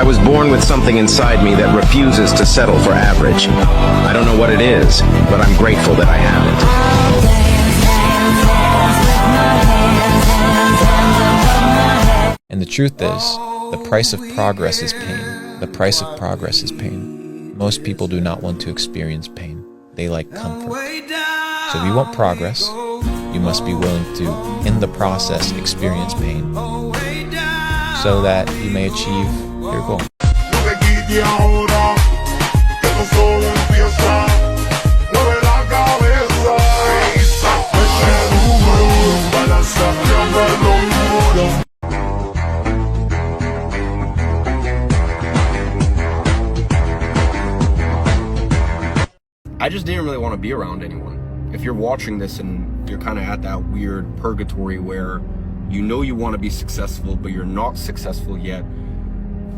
was born with something inside me that refuses to settle for average. I don't know what it is, but I'm grateful that I have it. And the truth is, the price of progress is pain. The price of progress is pain. Most people do not want to experience pain. They like comfort. So if you want progress, you must be willing to, in the process, experience pain so that you may achieve your goal. I just didn't really want to be around anyone. If you're watching this and you're kind of at that weird purgatory where you know you want to be successful, but you're not successful yet,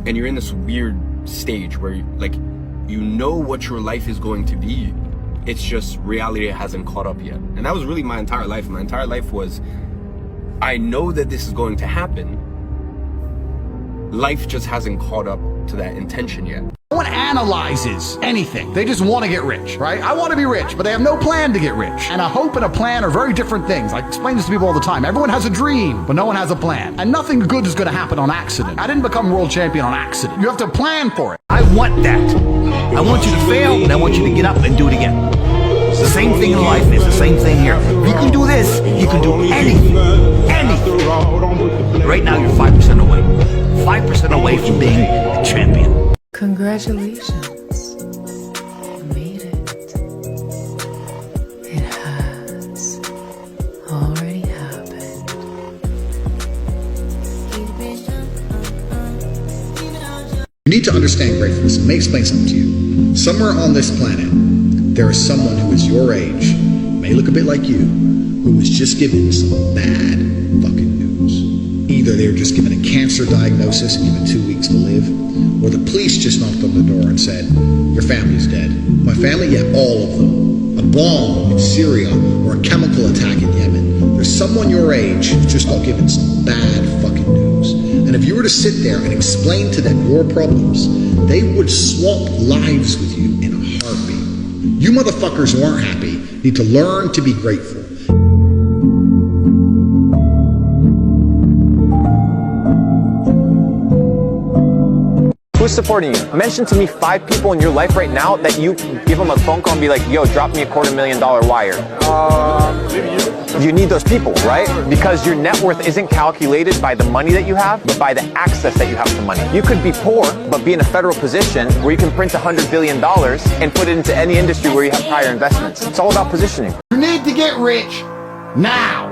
and you're in this weird stage where you know what your life is going to be, it's just reality hasn't caught up yet. And that was really my entire life. My entire life was, I know that this is going to happen. Life just hasn't caught up to that intention yet. No one analyzes anything. They just want to get rich, right? I want to be rich, but they have no plan to get rich. And a hope and a plan are very different things. I explain this to people all the time. Everyone has a dream, but no one has a plan. And nothing good is going to happen on accident. I didn't become world champion on accident. You have to plan for it. I want that. I want you to fail, and I want you to get up and do it again. It's the same thing in life. It's the same thing here. If you can do this, you can do anything. Anything. Right now, you're 5% away. 5% away from being a champion. Congratulations. You made it. It has already happened. You need to understand gratefulness. Let me explain something to you. Somewhere on this planet, there is someone who is your age, may look a bit like you, who was just given some bad fucking news. Either they were just given a cancer diagnosis and given 2 weeks to live, or the police just knocked on the door and said, your family's dead. My family? Yeah, all of them. A bomb in Syria or a chemical attack in Yemen. There's someone your age who's just got given some bad fucking news. And if you were to sit there and explain to them your problems, they would swap lives with you in a heartbeat. You motherfuckers who aren't happy need to learn to be grateful. Who's supporting you? Mention to me 5 people in your life right now that you give them a phone call and be like, yo, drop me a $250,000 wire. You need those people, right? Because your net worth isn't calculated by the money that you have, but by the access that you have to money. You could be poor, but be in a federal position where you can print $100 billion and put it into any industry where you have prior investments. It's all about positioning. You need to get rich now.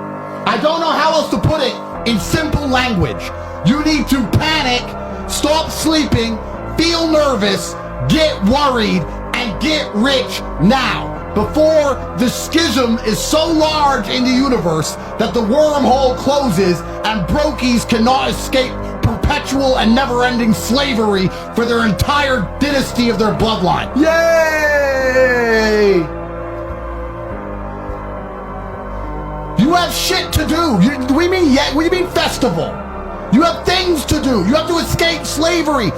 I don't know how else to put it in simple language. You need to panic, stop sleeping, feel nervous, get worried, and get rich now. Before the schism is so large in the universe that the wormhole closes and brokies cannot escape perpetual and never-ending slavery for their entire dynasty of their bloodline. Yay! You have shit to do. What do you mean yet? What do you mean festival? You have things to do. You have to escape slavery.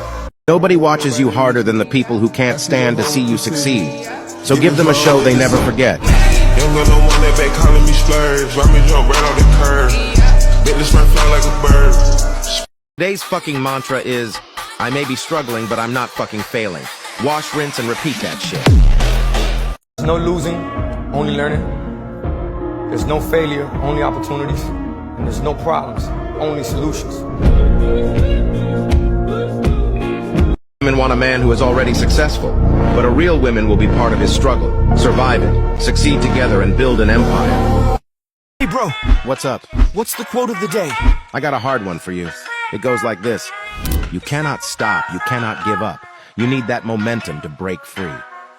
Nobody watches you harder than the people who can't stand to see you succeed. So give them a show they never forget. Young girl, no one that back calling me splurge. Why me jump right on the curb? Bet this man fly like a bird. Today's fucking mantra is, I may be struggling, but I'm not fucking failing. Wash, rinse, and repeat that shit. There's no losing, only learning. There's no failure, only opportunities. And there's no problems, only solutions. Women want a man who is already successful, but a real woman will be part of his struggle, survive it, succeed together, and build an empire. Hey, bro. What's up? What's the quote of the day? I got a hard one for you. It goes like this. You cannot stop, you cannot give up. You need that momentum to break free.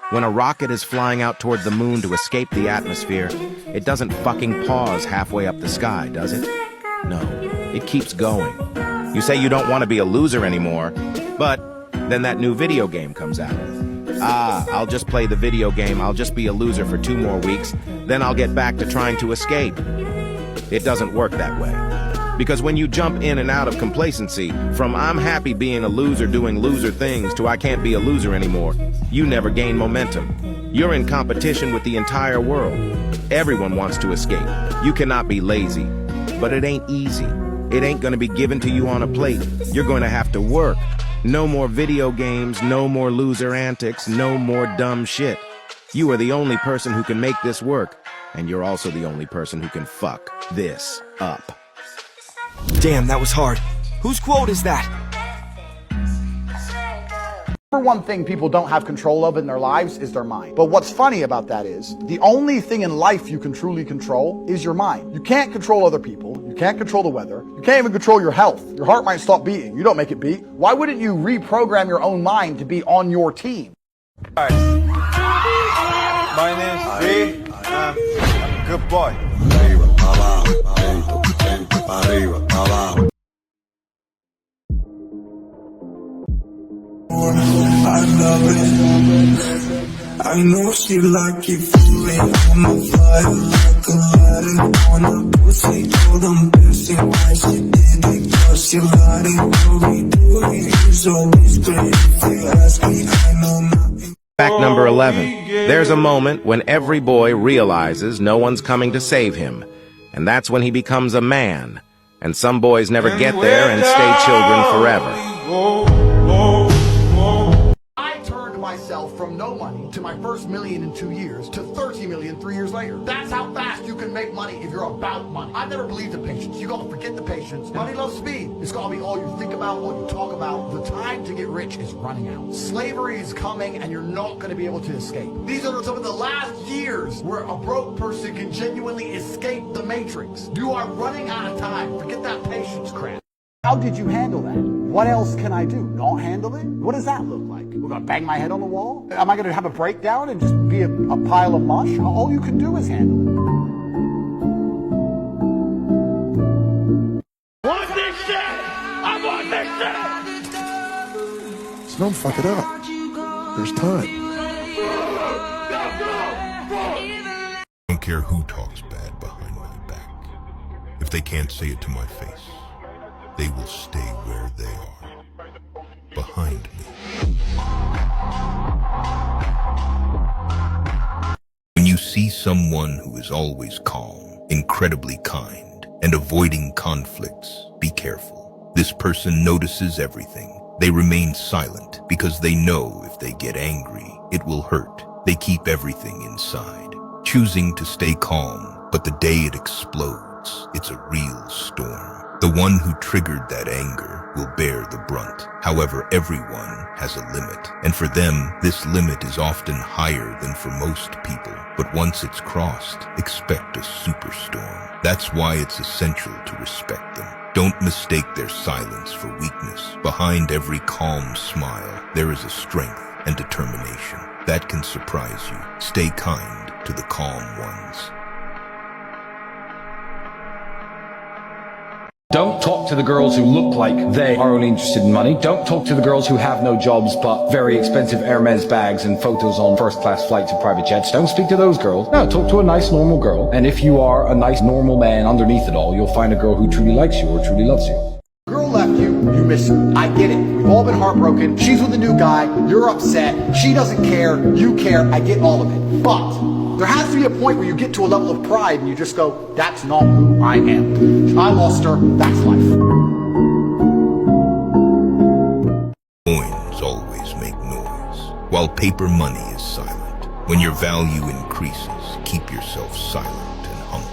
When a rocket is flying out toward the moon to escape the atmosphere, it doesn't fucking pause halfway up the sky, does it? No, it keeps going. You say you don't want to be a loser anymore, but then that new video game comes out. I'll just play the video game, I'll just be a loser for 2 more weeks, then I'll get back to trying to escape. It doesn't work that way. Because when you jump in and out of complacency, from I'm happy being a loser doing loser things to I can't be a loser anymore, you never gain momentum. You're in competition with the entire world. Everyone wants to escape. You cannot be lazy, but it ain't easy. It ain't gonna be given to you on a plate. You're going to have to work. No more video games, no more loser antics, no more dumb shit. You are the only person who can make this work, and you're also the only person who can fuck this up. Damn, that was hard. Whose quote is that? Number one thing people don't have control of in their lives is their mind. But what's funny about that is the only thing in life you can truly control is your mind. You can't control other people. You can't control the weather. You can't even control your health. Your heart might stop beating. You don't make it beat. Why wouldn't you reprogram your own mind to be on your team? Hi. My name's V. I'm a good boy. I love it. I know she like it fully on the fire like a lighter on a pussy. Told them basic why she did it, cause she lied it. What we do is always great. If they ask me, I know nothing. Fact number 11. There's a moment when every boy realizes no one's coming to save him. And that's when he becomes a man. And some boys never get there and stay children forever. Myself from no money to my first $1 million in 2 years to 30 million 3 years later. That's how fast you can make money if you're about money. I never believed in patience. You gotta forget the patience. Money loves speed. It's gotta be all you think about, all you talk about. The time to get rich is running out. Slavery is coming and you're not gonna be able to escape. These are some of the last years where a broke person can genuinely escape the matrix. You are running out of time. Forget that patience crap. How did you handle that? What else can I do? Not handle it? What does that look like? We're gonna bang my head on the wall? Am I gonna have a breakdown and just be a pile of mush? All you can do is handle it. Want this shit? I want this shit! So don't fuck it up. There's time. I don't care who talks bad behind my back. If they can't say it to my face, they will stay where they are, behind me. When you see someone who is always calm, incredibly kind, and avoiding conflicts, be careful. This person notices everything. They remain silent because they know if they get angry, it will hurt. They keep everything inside, choosing to stay calm, but the day it explodes, it's a real storm. The one who triggered that anger will bear the brunt. However, everyone has a limit, and for them, this limit is often higher than for most people. But once it's crossed, expect a superstorm. That's why it's essential to respect them. Don't mistake their silence for weakness. Behind every calm smile, there is a strength and determination that can surprise you. Stay kind to the calm ones. Don't talk to the girls who look like they are only interested in money. Don't talk to the girls who have no jobs but very expensive Hermes bags and photos on first-class flights and private jets. Don't speak to those girls. No, talk to a nice, normal girl. And if you are a nice, normal man underneath it all, you'll find a girl who truly likes you or truly loves you. Girl left you, you miss her. I get it. We've all been heartbroken. She's with a new guy. You're upset. She doesn't care. You care. I get all of it. But there has to be a point where you get to a level of pride and you just go, that's not who I am. I lost her. That's life. Coins always make noise, while paper money is silent. When your value increases, keep yourself silent and humble.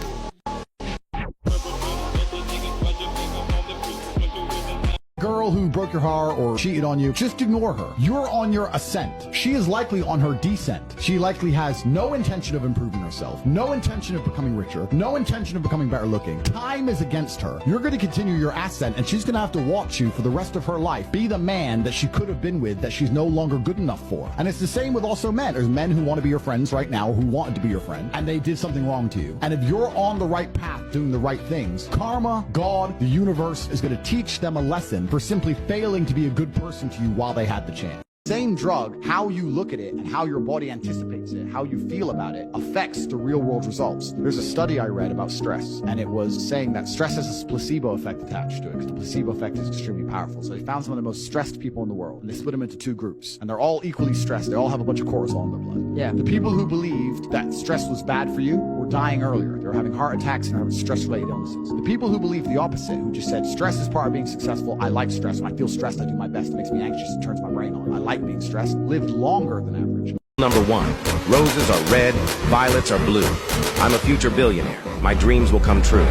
Girl who broke your heart or cheated on you, just ignore her. You're on your ascent. She is likely on her descent. She likely has no intention of improving herself, no intention of becoming richer, no intention of becoming better looking. Time is against her. You're going to continue your ascent, and she's going to have to watch you for the rest of her life be the man that she could have been with that she's no longer good enough for. And it's the same with also men. There's men who want to be your friends right now, who wanted to be your friend, and they did something wrong to you. And if you're on the right path doing the right things, karma, God, the universe is going to teach them a lesson for simply failing to be a good person to you while they had the chance. Same drug, how you look at it and how your body anticipates it, how you feel about it, affects the real world results. There's a study I read about stress, and it was saying that stress has a placebo effect attached to it, because the placebo effect is extremely powerful. So they found some of the most stressed people in the world, and they split them into two groups, and they're all equally stressed. They all have a bunch of cortisol in their blood. Yeah. The people who believed that stress was bad for you were dying earlier. They were having heart attacks and having stress-related illnesses. The people who believed the opposite, who just said, stress is part of being successful, I like stress. When I feel stressed, I do my best. It makes me anxious. It turns my brain on. I like being stressed, lived longer than average. Number 1. Roses are red, violets are blue. I'm a future billionaire. My dreams will come true.